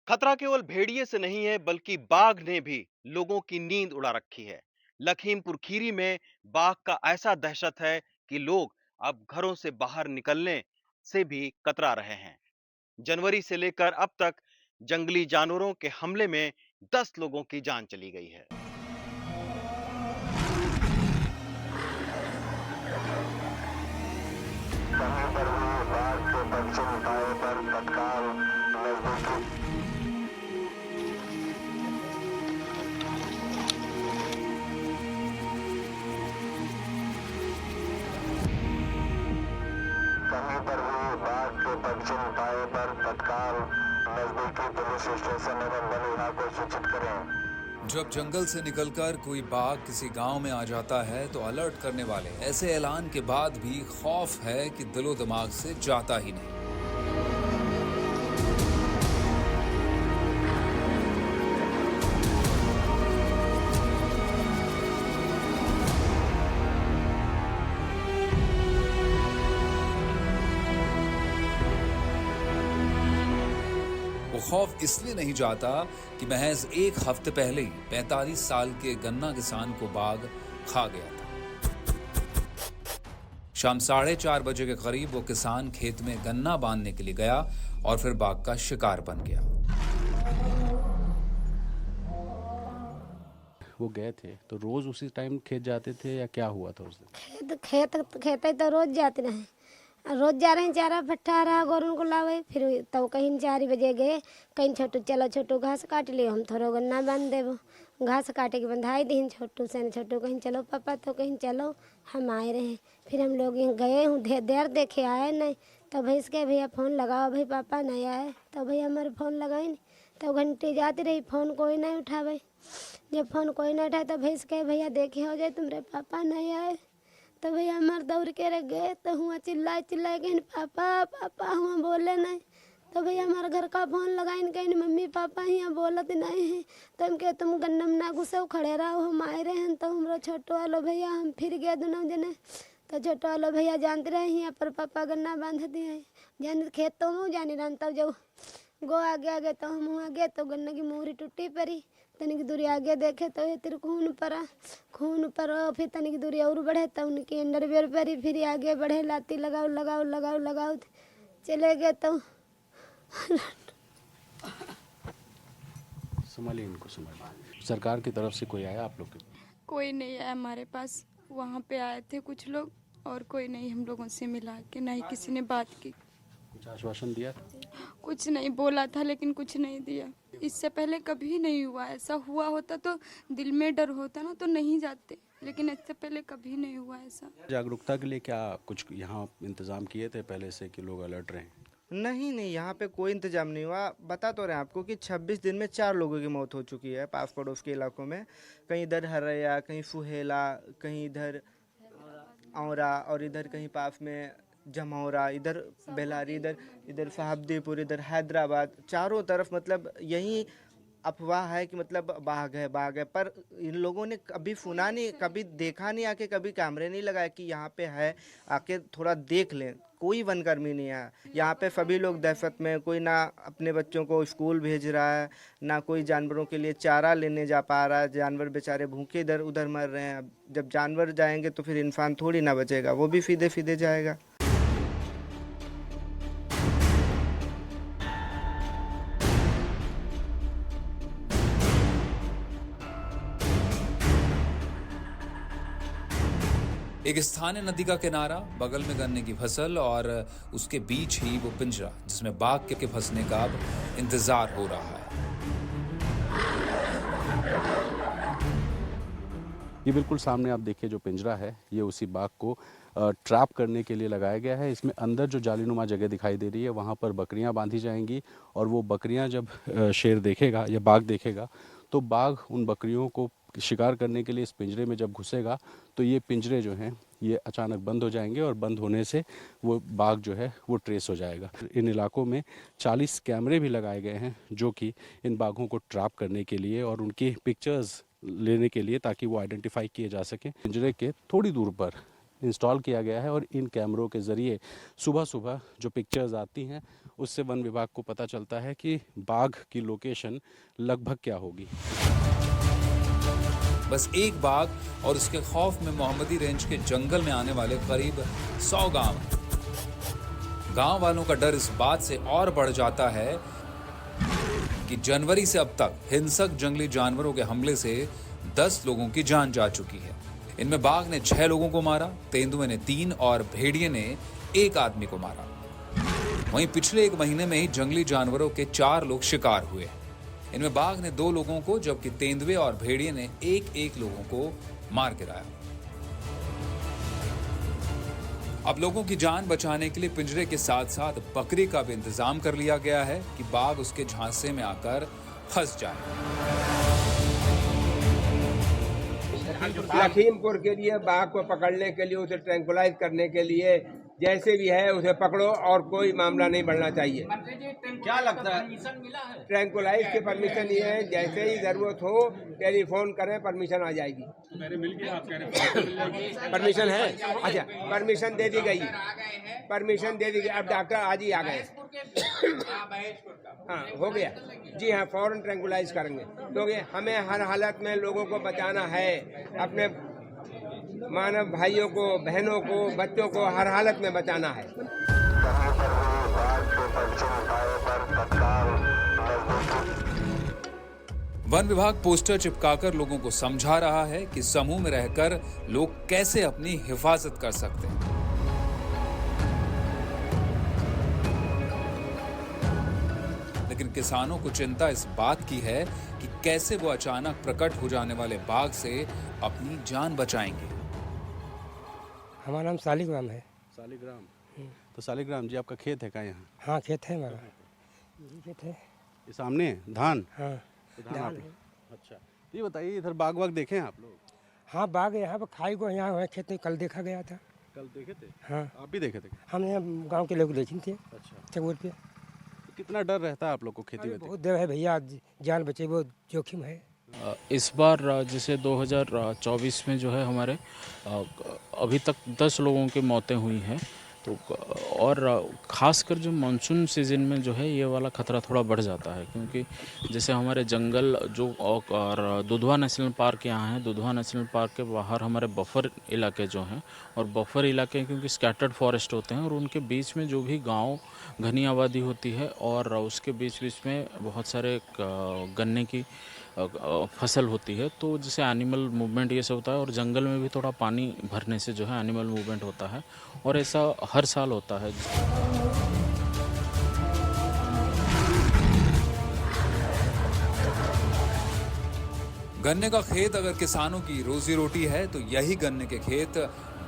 खतरा केवल भेड़िए से नहीं है बल्कि बाघ ने भी लोगों की नींद उड़ा रखी है। लखीमपुर खीरी में बाघ का ऐसा दहशत है कि लोग अब घरों से बाहर निकलने से भी कतरा रहे हैं। जनवरी से लेकर अब तक जंगली जानवरों के हमले में 10 लोगों की जान चली गई है। कहीं पर भी बाघ के पश्चिम पाए पर तत्काल नजदीकी कहीं पर भी बाघ के पश्चिम पाए पर तत्काल नजदीकी पुलिस स्टेशन एवं वन विभाग को सूचित करें। जब जंगल से निकलकर कोई बाघ किसी गांव में आ जाता है तो अलर्ट करने वाले ऐसे ऐलान के बाद भी खौफ है कि दिलो दिमाग से जाता ही नहीं। वो खौफ इसलिए नहीं जाता कि महज एक हफ्ते पहले ही 45 साल के गन्ना किसान को बाघ खा गया था। शाम 4:30 के करीब वो किसान खेत में गन्ना बांधने के लिए गया और फिर बाघ का शिकार बन गया। वो गए थे तो रोज उसी टाइम खेत जाते थे या क्या हुआ था उस दिन? खेत तो रोज जाते रहे। रोज जा रहे हैं, चारा फट्टा रहा गोरन को लावे। फिर तब कहीं 4 बजे गए, कहीं छोटू चलो छोटू घास काट लियो, हम थोड़ा गन्ना बांध देव। घास काटे के बंधाई दी छोटू से, छोटू कहीं चलो पापा, तो कहीं चलो, हम आए रहे। फिर हम लोग गए हूँ, देर देखे आए नहीं। तो भैंस के भैया फ़ोन लगाओ, भाई पापा नहीं आए। तो भैया हमारे फ़ोन लगाई नहीं, तो घंटी जाती रही, फ़ोन कोई नहीं उठावे। जब फ़ोन कोई नहीं उठाए तो भैंस के भैया देखे हो जाए तुम्हारे पापा नहीं आए। तो भैया हमारे दौड़ के रह गए, तो हुआ चिल्लाए कहीं पापा पापा हुआ बोले नहीं। तो भैया हमारे घर का फ़ोन लगाइन कहीं मम्मी पापा यहाँ बोलत नहीं है। तो हम कहे तुम गन्नम ना घुसो, खड़े रहो, हम आए रहे हैं। तो हमारा छोटो वालो भैया हम फिर गए दोनों जने। तो छोटो वालो भैया जानते रहे यहाँ पर पापा गन्ना बांध दिए। जान खेत तो हूँ जानी रहा, तब जब गो आगे तो हम आगे तो गन्ने की मूरी टूटी पड़ी। तनिक दूरी आगे देखे तो ये तेरे खून पर फिर तनिक दूरी और बढ़े तो उनकी अंडरवेयर परी, फिर आगे बढ़े, लाती लगाओ चले गए। तो संभालिए इनको, संभालिए। सरकार की तरफ से कोई आया आप लोग के? कोई नहीं आया हमारे पास। वहाँ पे आए थे कुछ लोग और कोई नहीं हम लोगों से मिला के, ना ही किसी ने बात की। कुछ आश्वासन दिया? कुछ नहीं बोला था लेकिन कुछ नहीं दिया। इससे पहले कभी नहीं हुआ। ऐसा हुआ होता तो दिल में डर होता ना, तो नहीं जाते, लेकिन इससे पहले कभी नहीं हुआ ऐसा। जागरूकता के लिए क्या कुछ यहाँ इंतजाम किए थे पहले से कि लोग अलर्ट रहें? नहीं, यहाँ पे कोई इंतजाम नहीं हुआ। बता तो रहे हैं आपको कि 26 दिन में 4 लोगों की मौत हो चुकी है पास पड़ोस के इलाकों में। कहीं इधर हरैया, कहीं फुहेला, कहीं इधर औरा, और इधर कहीं पास में जमौरा, इधर बेलारी, इधर इधर साहबदीपुर, इधर हैदराबाद। चारों तरफ मतलब यही अफवाह है कि मतलब बाघ है बाघ है, पर इन लोगों ने कभी सुना नहीं, कभी देखा नहीं, आके कभी कैमरे नहीं लगाए कि यहाँ पे है, आके थोड़ा देख लें। कोई वनकर्मी नहीं आया यहाँ पे। सभी लोग दहशत में, कोई ना अपने बच्चों को स्कूल भेज रहा है, ना कोई जानवरों के लिए चारा लेने जा पा रहा है। जानवर बेचारे भूखे इधर उधर मर रहे हैं। अब जब जानवर जाएंगे तो फिर इंसान थोड़ी ना बचेगा, वो भी सीधे सीधे जाएगा। एक स्थानीय नदी का किनारा, बगल में गन्ने की फसल और उसके बीच ही वो पिंजरा जिसमें बाघ के फंसने का अब इंतजार हो रहा है। ये बिल्कुल सामने आप देखिए जो पिंजरा है, ये उसी बाघ को ट्रैप करने के लिए लगाया गया है। इसमें अंदर जो जालीनुमा जगह दिखाई दे रही है, वहाँ पर बकरियाँ बांधी जाएंगी और वो बकरियाँ जब शेर देखेगा या बाघ देखेगा तो बाघ उन बकरियों को शिकार करने के लिए इस पिंजरे में जब घुसेगा तो ये पिंजरे जो हैं ये अचानक बंद हो जाएंगे और बंद होने से वो बाघ जो है वो ट्रेस हो जाएगा। इन इलाकों में 40 कैमरे भी लगाए गए हैं जो कि इन बाघों को ट्रैप करने के लिए और उनकी पिक्चर्स लेने के लिए, ताकि वो आइडेंटिफाई किए जा सकें। पिंजरे के थोड़ी दूर पर इंस्टॉल किया गया है और इन कैमरों के ज़रिए सुबह सुबह जो पिक्चर्स आती हैं उससे वन विभाग को पता चलता है कि बाघ की लोकेशन लगभग क्या होगी। बस एक बाघ और उसके खौफ में मोहम्मदी रेंज के जंगल में आने वाले करीब 100 गांव हैं। गांव वालों का डर इस बात से और बढ़ जाता है कि जनवरी से अब तक हिंसक जंगली जानवरों के हमले से 10 लोगों की जान जा चुकी है। इनमें बाघ ने 6 लोगों को मारा, तेंदुए ने 3 और भेड़िए ने 1 आदमी को मारा। वहीं पिछले 1 महीने में ही जंगली जानवरों के 4 लोग शिकार हुए हैं। इनमें बाघ ने 2 लोगों को, जबकि तेंदुए और भेड़िए ने 1-1 लोगों को मार गिराया। अब लोगों की जान बचाने के लिए पिंजरे के साथ साथ बकरी का भी इंतजाम कर लिया गया है कि बाघ उसके झांसे में आकर फंस जाए। लखीमपुर के लिए बाघ को पकड़ने के लिए, उसे ट्रैंकुलाइज करने के लिए, जैसे भी है उसे पकड़ो और कोई मामला नहीं बढ़ना चाहिए। क्या लगता है? ट्रैंकुलाइज की परमिशन ये है, जैसे ही जरूरत हो टेलीफोन करें, परमिशन आ जाएगी। परमिशन है? अच्छा, परमिशन दे दी गई, परमिशन दे दी गई। अब डॉक्टर आज ही आ गए। हाँ, हो गया जी। हाँ, फौरन ट्रैंकुलाइज करेंगे, क्योंकि हमें हर हालत में लोगों को बचाना है, अपने मानव भाइयों को, बहनों को, बच्चों को हर हालत में बचाना है। कहीं पर भी बाघ के पश्चिम पाए पर तत्काल नजदीकी वन विभाग पोस्टर चिपकाकर लोगों को समझा रहा है कि समूह में रहकर लोग कैसे अपनी हिफाजत कर सकते हैं। लेकिन किसानों को चिंता इस बात की है कि कैसे वो अचानक प्रकट हो जाने वाले बाघ से अपनी जान बचाएंगे। हमारा नाम सालिग्राम है। सालिग्राम, तो सालिग्राम जी आपका खेत है क्या यहाँ? हाँ, खेत है हमारा, यही खेत है। ये सामने है धान? हाँ, तो धान है। अच्छा, ये बताइए इधर बाघ वाघ देखे हैं आप लोग? हाँ, बाघ यहाँ पर खाई को यहाँ है खेत में, कल देखा गया था। कल देखे थे? हाँ, आप भी देखे थे? हमने गांव के लोग देखे थे। अच्छा, चकोर पे। तो कितना डर रहता है आप लोग को खेती में? बहुत डर है भैया, जान बचे बहुत जोखिम है। इस बार जैसे 2024 में जो है हमारे अभी तक 10 लोगों की मौतें हुई हैं, तो और ख़ासकर जो मानसून सीज़न में जो है ये वाला ख़तरा थोड़ा बढ़ जाता है, क्योंकि जैसे हमारे जंगल जो और दुधवा नेशनल पार्क यहाँ है, दुधवा नेशनल पार्क के बाहर हमारे बफर इलाके जो हैं, और बफर इलाके क्योंकि स्कैटर्ड फॉरेस्ट होते हैं और उनके बीच में जो भी गांव घनी आबादी होती है और उसके बीच बीच में बहुत सारे गन्ने की फसल होती है, तो जैसे एनिमल मूवमेंट ये सब होता है, और जंगल में भी थोड़ा पानी भरने से जो है एनिमल मूवमेंट होता है, और ऐसा हर साल होता है। गन्ने का खेत अगर किसानों की रोजी रोटी है, तो यही गन्ने के खेत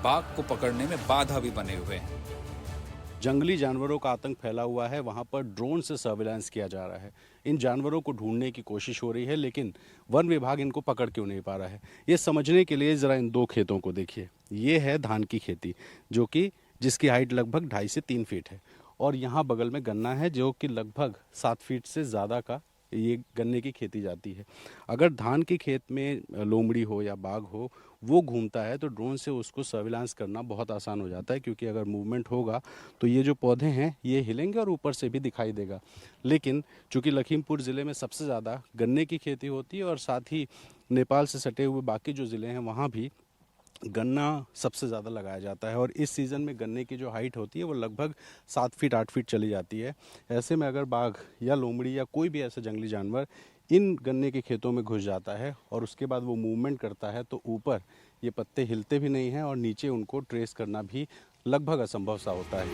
बाघ को पकड़ने में बाधा भी बने हुए हैं। जंगली जानवरों का आतंक फैला हुआ है, वहाँ पर ड्रोन से सर्विलांस किया जा रहा है। इन जानवरों को ढूंढने की कोशिश हो रही है, लेकिन वन विभाग इनको पकड़ क्यों नहीं पा रहा है, ये समझने के लिए ज़रा इन 2 खेतों को देखिए। ये है धान की खेती, जो कि जिसकी हाइट लगभग 2.5 से 3 फीट है, और यहाँ बगल में गन्ना है जो कि लगभग 7 फीट से ज़्यादा का ये गन्ने की खेती जाती है। अगर धान के खेत में लोमड़ी हो या बाघ हो, वो घूमता है तो ड्रोन से उसको सर्विलांस करना बहुत आसान हो जाता है, क्योंकि अगर मूवमेंट होगा तो ये जो पौधे हैं ये हिलेंगे और ऊपर से भी दिखाई देगा। लेकिन चूँकि लखीमपुर ज़िले में सबसे ज़्यादा गन्ने की खेती होती है और साथ ही नेपाल से सटे हुए बाकी जो ज़िले हैं वहाँ भी गन्ना सबसे ज़्यादा लगाया जाता है, और इस सीज़न में गन्ने की जो हाइट होती है वो लगभग 7 फीट 8 फीट चली जाती है। ऐसे में अगर बाघ या लोमड़ी या कोई भी ऐसा जंगली जानवर इन गन्ने के खेतों में घुस जाता है और उसके बाद वो मूवमेंट करता है, तो ऊपर ये पत्ते हिलते भी नहीं हैं और नीचे उनको ट्रेस करना भी लगभग असंभव सा होता है।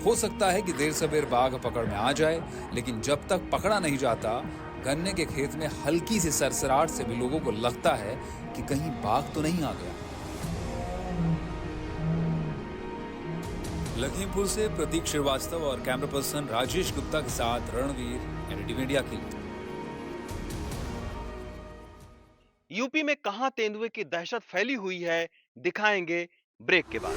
हो सकता है कि देर सवेर बाघ पकड़ में आ जाए, लेकिन जब तक पकड़ा नहीं जाता, गन्ने के खेत में हल्की सी सरसराहट से भी लोगों को लगता है कि कहीं बाघ तो नहीं आ गया। लखीमपुर से प्रतीक श्रीवास्तव और कैमरा पर्सन राजेश गुप्ता के साथ रणवीर, एनडीटीवी मीडिया के लिए। यूपी में कहां तेंदुए की दहशत फैली हुई है, दिखाएंगे ब्रेक के बाद।